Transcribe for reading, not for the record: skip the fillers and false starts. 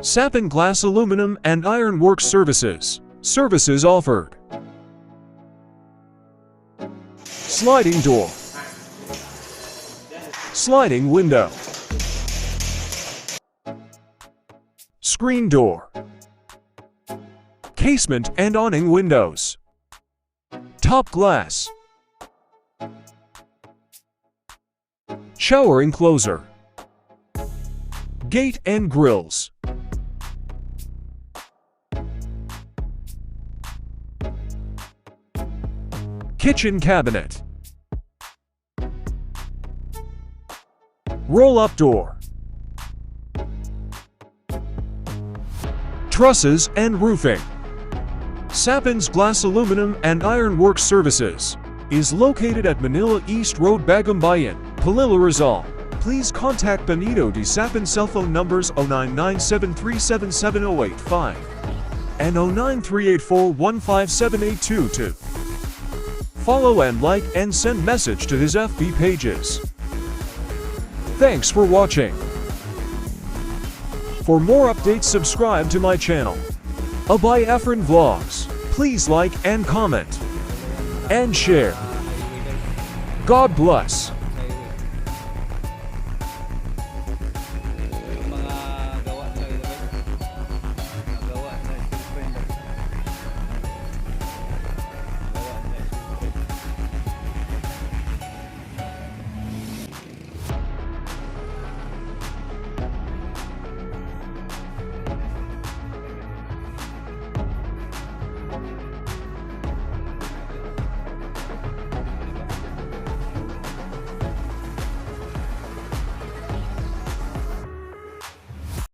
Sapin Glass Aluminum and Ironwork Services. Services offered. Sliding door. Sliding window. Screen door. Casement and awning windows. Top glass. Shower enclosure. Gate and grills. Kitchen cabinet. Roll-up door. Trusses and Roofing. Sapin's Glass Aluminum and Ironwork Services is located at Manila East Road Bagumbayan, Pililla Rizal. Please contact Benito de Sapin cell phone numbers 0997377085 and 093841578222. Follow and like and send message to his FB pages. Thanks for watching. For more updates, subscribe to my channel, Abai Efren Vlogs. Please like and comment and share. God bless.